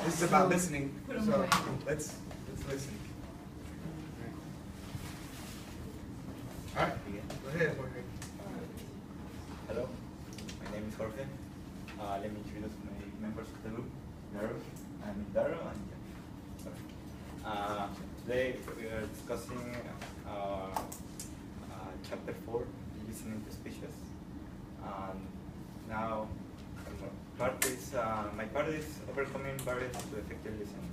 This is about listening. So let's listen. All right. Go ahead, Jorge. Hello, my name is Jorge. Let me introduce my members of the group. I'm Daro and today we are discussing chapter 4, listening to speeches. Now, my part is overcoming barriers to effective listening.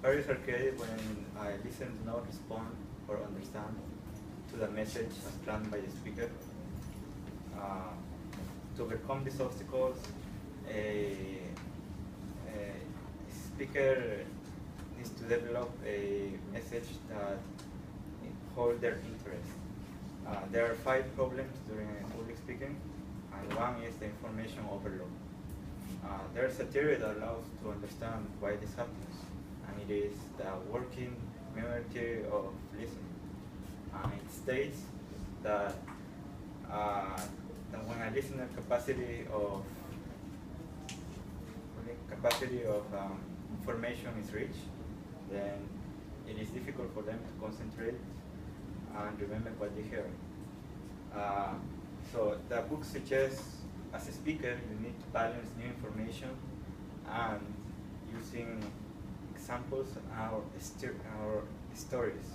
Barriers are created when I listen to not respond or understand to the message as planned by the speaker. To overcome these obstacles, a speaker needs to develop a message that holds their interest. There are 5 problems during public speaking, and one is the information overload. There's a theory that allows to understand why this happens, and it is the working memory theory of listening. It states that when a listener capacity of information is reached, then it is difficult for them to concentrate and remember what they heard. So the book suggests, as a speaker, you need to balance new information and using examples or stories.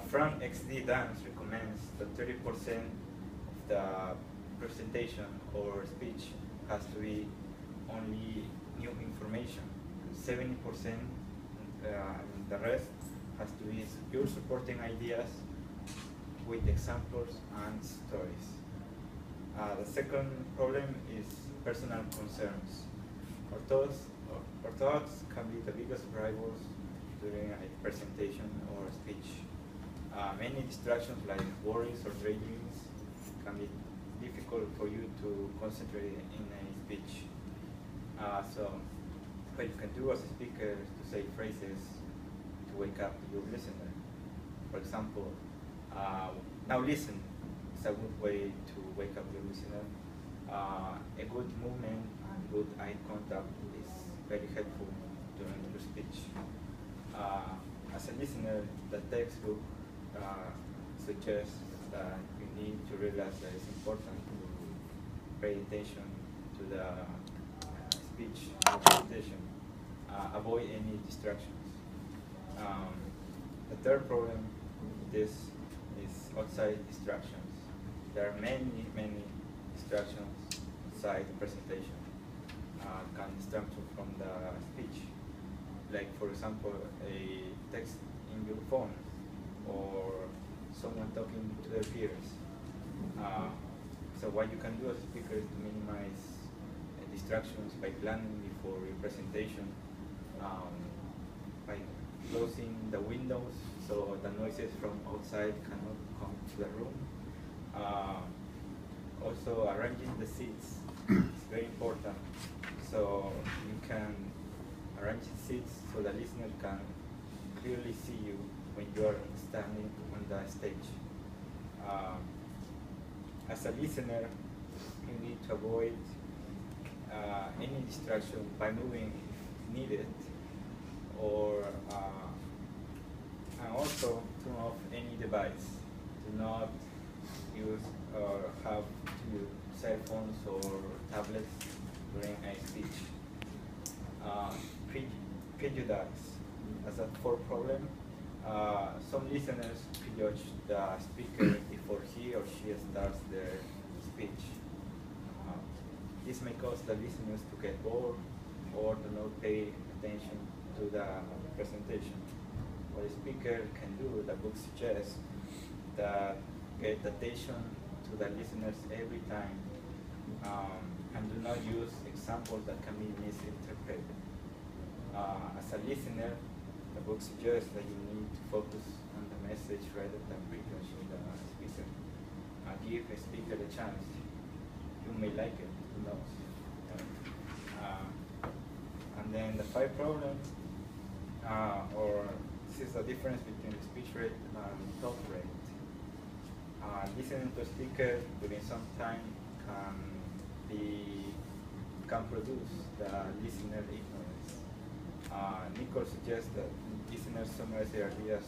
Frank XD Dance recommends that 30% of the presentation or speech has to be only new information. 70% the rest has to be pure supporting ideas with examples and stories. The second problem is personal concerns. Our thoughts can be the biggest rivals during a presentation or a speech. Many distractions like worries or daydreams can be difficult for you to concentrate in a speech. So what you can do as a speaker is to say phrases to wake up your listener. For example, now listen is a good way to wake up your listener. A good movement and good eye contact is very helpful during your speech. As a listener, the textbook suggests that you need to realize that it's important to pay attention to the speech presentation. Avoid any distractions. The third problem with this is outside distractions. There are many distractions outside the presentation. Can distract you from the speech. Like, for example, a text in your phone or someone talking to their peers. So what you can do as a speaker is to minimize distractions by planning before your presentation, by closing the windows so the noises from outside cannot come to the room. Also, arranging the seats is very important. So you can arrange the seats so the listener can clearly see you when you are standing on the stage. As a listener, you need to avoid any distraction by moving if needed, or and also turn off any device. Do not use or have to use cell phones or tablets during a speech. Prejudice as a fourth problem. Some listeners prejudge the speaker before he or she starts their speech. This may cause the listeners to get bored or to not pay attention to the presentation. What a speaker can do, the book suggests, that get attention to the listeners every time, and do not use examples that can be misinterpreted. As a listener, the book suggests that you need to focus on the message rather than prejudging the speaker. Give a speaker a chance. You may like it, who knows. And then the 5 problem, or this is the difference between the speech rate and talk rate. Listening to a speaker during some time can produce the listener ignorance. article suggests that listeners summarize their ideas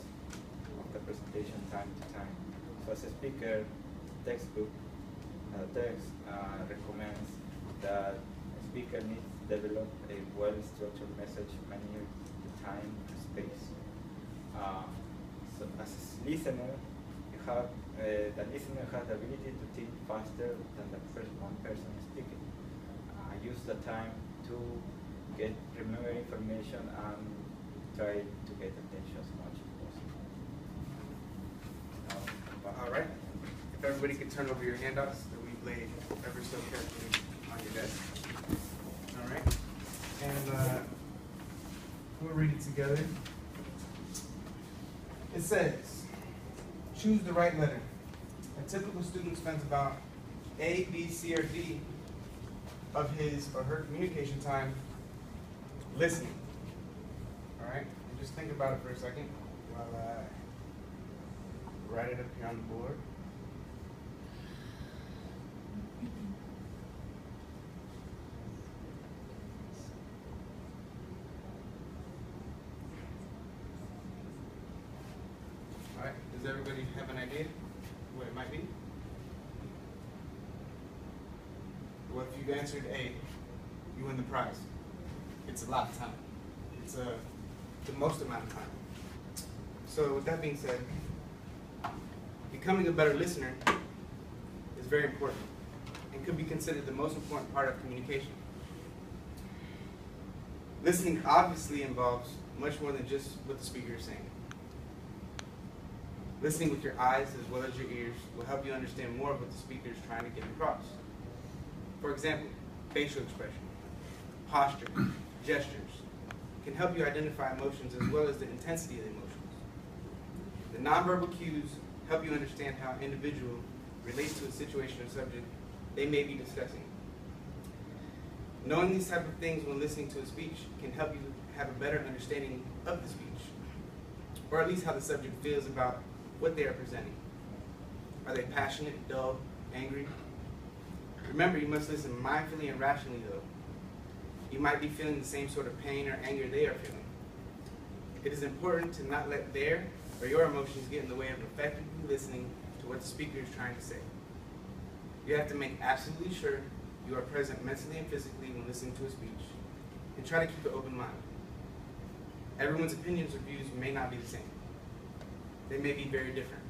of the presentation time to time. So as a speaker, text recommends that a speaker needs to develop a well-structured message, manage the time and space. So as a listener, the listener has the ability to think faster than the one person speaking. Use the time to remember information and try to get attention as much as possible. All right. If everybody could turn over your handouts that we've laid ever so carefully on your desk. All right. And we'll read it together. It says, choose the right letter. A typical student spends about A, B, C, or D of his or her communication time listening. All right? And just think about it for a second while I write it up here on the board. All right, does everybody have an idea what it might be? Well, if you answered A, you win the prize. It's a lot of time. It's the most amount of time. So with that being said, becoming a better listener is very important and could be considered the most important part of communication. Listening obviously involves much more than just what the speaker is saying. Listening with your eyes as well as your ears will help you understand more of what the speaker is trying to get across. For example, facial expression, posture, gestures can help you identify emotions as well as the intensity of the emotions. The nonverbal cues help you understand how an individual relates to a situation or subject they may be discussing. Knowing these type of things when listening to a speech can help you have a better understanding of the speech, or at least how the subject feels about what they are presenting. Are they passionate, dull, angry? Remember, you must listen mindfully and rationally though. You might be feeling the same sort of pain or anger they are feeling. It is important to not let their or your emotions get in the way of effectively listening to what the speaker is trying to say. You have to make absolutely sure you are present mentally and physically when listening to a speech, and try to keep an open mind. Everyone's opinions or views may not be the same. They may be very different.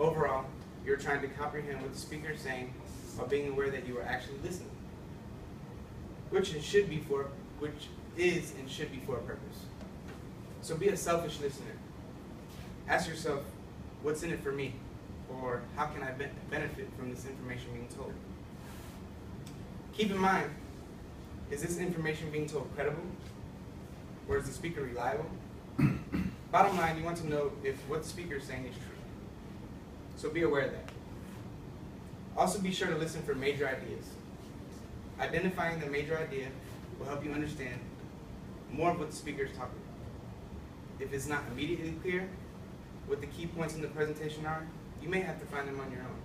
Overall, you're trying to comprehend what the speaker is saying while being aware that you are actually listening, which is and should be for a purpose. So be a selfish listener. Ask yourself, what's in it for me? Or how can I benefit from this information being told? Keep in mind, is this information being told credible? Or is the speaker reliable? Bottom line, you want to know if what the speaker is saying is true. So be aware of that. Also be sure to listen for major ideas. Identifying the major idea will help you understand more of what the speaker is talking about. If it's not immediately clear what the key points in the presentation are, you may have to find them on your own.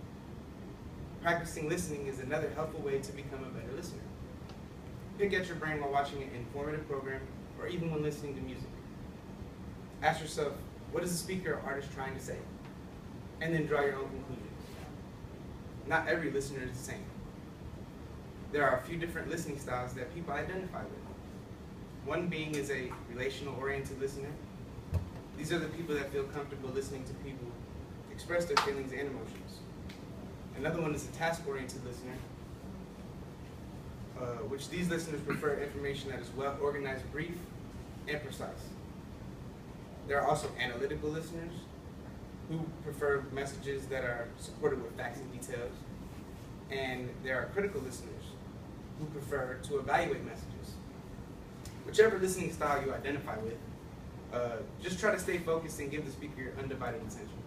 Practicing listening is another helpful way to become a better listener. Pick at your brain while watching an informative program or even when listening to music. Ask yourself, what is the speaker or artist trying to say? And then draw your own conclusions. Not every listener is the same. There are a few different listening styles that people identify with. One being is a relational-oriented listener. These are the people that feel comfortable listening to people express their feelings and emotions. Another one is a task-oriented listener, which these listeners prefer information that is well organized, brief, and precise. There are also analytical listeners who prefer messages that are supported with facts and details. And there are critical listeners who prefer to evaluate messages. Whichever listening style you identify with, just try to stay focused and give the speaker your undivided attention.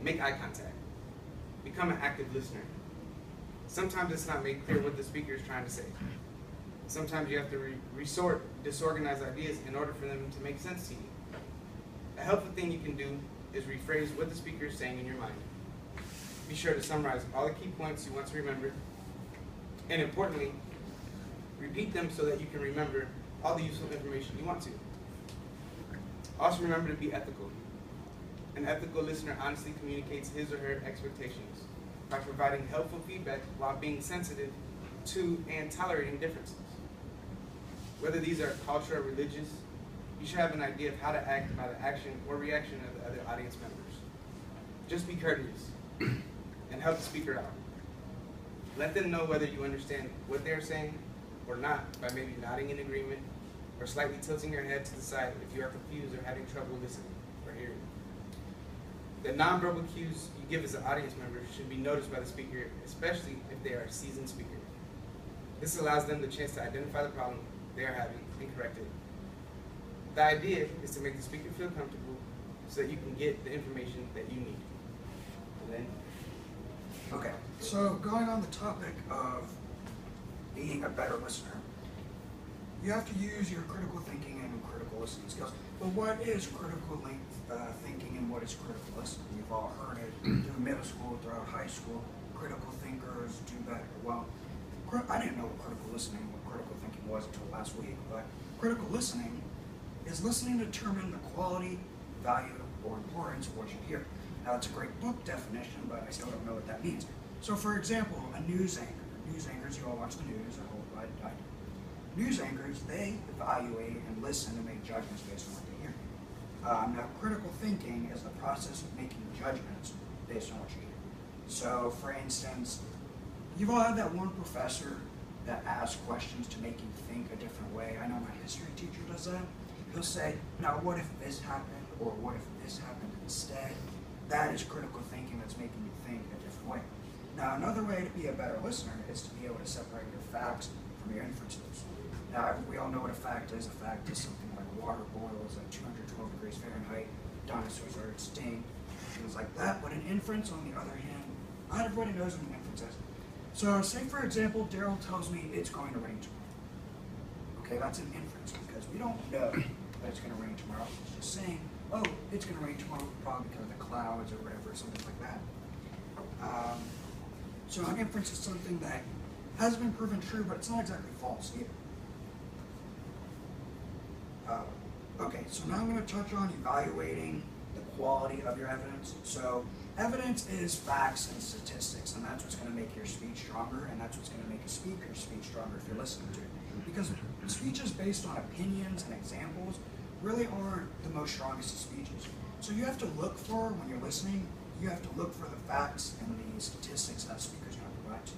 Make eye contact. Become an active listener. Sometimes it's not made clear what the speaker is trying to say. Sometimes you have to resort disorganized ideas in order for them to make sense to you. A helpful thing you can do is rephrase what the speaker is saying in your mind. Be sure to summarize all the key points you want to remember, and importantly, repeat them so that you can remember all the useful information you want to. Also remember to be ethical. An ethical listener honestly communicates his or her expectations by providing helpful feedback while being sensitive to and tolerating differences. Whether these are cultural or religious, you should have an idea of how to act by the action or reaction of the other audience members. Just be courteous and help the speaker out. Let them know whether you understand what they're saying or not by maybe nodding in agreement or slightly tilting your head to the side if you are confused or having trouble listening or hearing. The nonverbal cues you give as an audience member should be noticed by the speaker, especially if they are a seasoned speaker. This allows them the chance to identify the problem they are having and correct it. The idea is to make the speaker feel comfortable so that you can get the information that you need. And then, Okay, so going on the topic of being a better listener, you have to use your critical thinking and critical listening skills. But what is critical thinking and what is critical listening? You've all heard it through middle school, throughout high school. Critical thinkers do better. Well, I didn't know what critical listening, what critical thinking was until last week, but critical listening is listening to determine the quality, value, or importance of what you hear. Now, it's a great book definition, but I still don't know what that means. So, for example, a news anchor. News anchors, you all watch the news, I hope I do. News anchors, they evaluate and listen and make judgments based on what they hear. Now, critical thinking is the process of making judgments based on what you hear. So, for instance, you've all had that one professor that asks questions to make you think a different way. I know my history teacher does that. He'll say, now what if this happened, or what if this happened instead? That is critical thinking that's making you think a different way. Now, another way to be a better listener is to be able to separate your facts from your inferences. Now, we all know what a fact is. A fact is something like water boils at 212 degrees Fahrenheit, dinosaurs are extinct, things like that. But an inference, on the other hand, not everybody knows what an inference is. So, say for example, Daryl tells me it's going to rain tomorrow. Okay, that's an inference because we don't know that it's going to rain tomorrow. It's just saying, oh, it's going to rain tomorrow, probably because of the clouds or whatever, something like that. So an inference is something that has been proven true, but it's not exactly false either. Okay, so now I'm going to touch on evaluating the quality of your evidence. So evidence is facts and statistics, and that's what's going to make your speech stronger, and that's what's going to make a speaker's speech stronger if you're listening to it. Because speeches based on opinions and examples really aren't the most strongest of speeches. So you have to look for, when you're listening, you have to look for the facts and the statistics that speakers are going to provide to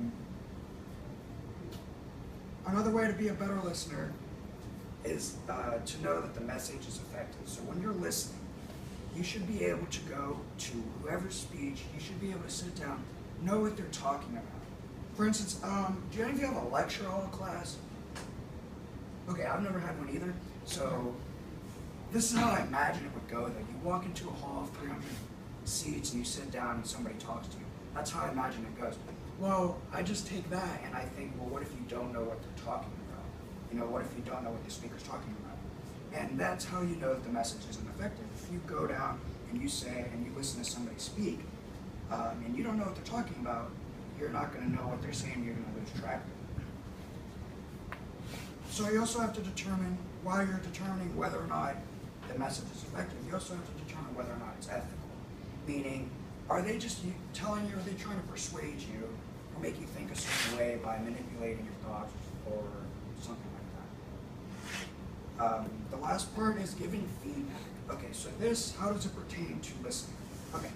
you. Another way to be a better listener is to know that the message is effective. So when you're listening, you should be able to go to whoever's speech, you should be able to sit down, know what they're talking about. For instance, do any of you have a lecture hall class? Okay, I've never had one either. So this is how I imagine it would go, that you walk into a hall of 300 seats and you sit down and somebody talks to you. That's how I imagine it goes. Well, I just take that and I think, well, what if you don't know what they're talking about? You know, what if you don't know what the speaker's talking about? And that's how you know that the message isn't effective. If you go down and you say, and you listen to somebody speak, and you don't know what they're talking about, you're not going to know what they're saying, you're going to lose track of it. So you also have to determine, while you're determining whether or not the message is effective, you also have to determine whether or not it's ethical. Meaning, are they just telling you, are they trying to persuade you or make you think a certain way by manipulating your thoughts or something like that? The last part is giving feedback. Okay, so this, how does it pertain to listening? Okay,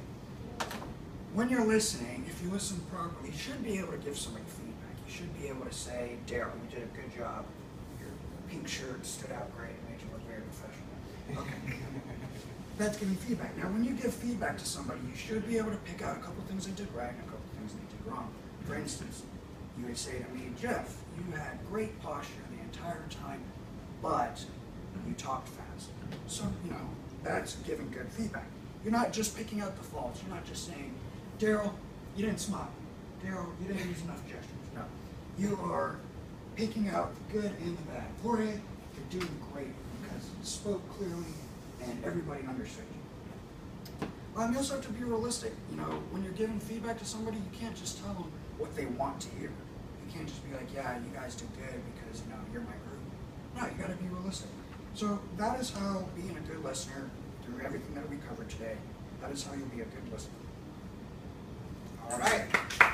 when you're listening, if you listen properly, you should be able to give somebody feedback. You should be able to say, Daryl, you did a good job. Your pink shirt stood out great. It made you look very professional. Okay. That's giving feedback. Now, when you give feedback to somebody, you should be able to pick out a couple things they did right and a couple things they did wrong. For instance, you would say to me, Jeff, you had great posture the entire time, but you talked fast. So, you know, that's giving good feedback. You're not just picking out the faults. You're not just saying, Daryl, you didn't smile. Daryl, you didn't use enough gestures. No. You are picking out the good and the bad. Jorge, you're doing great because you spoke clearly and everybody understood you. You also have to be realistic. You know, when you're giving feedback to somebody, you can't just tell them what they want to hear. You You can't just be like, yeah, you guys did good because, you know, you're my group. No, you got to be realistic. So that is how being a good listener, through everything that we covered today, that is how you'll be a good listener. All right.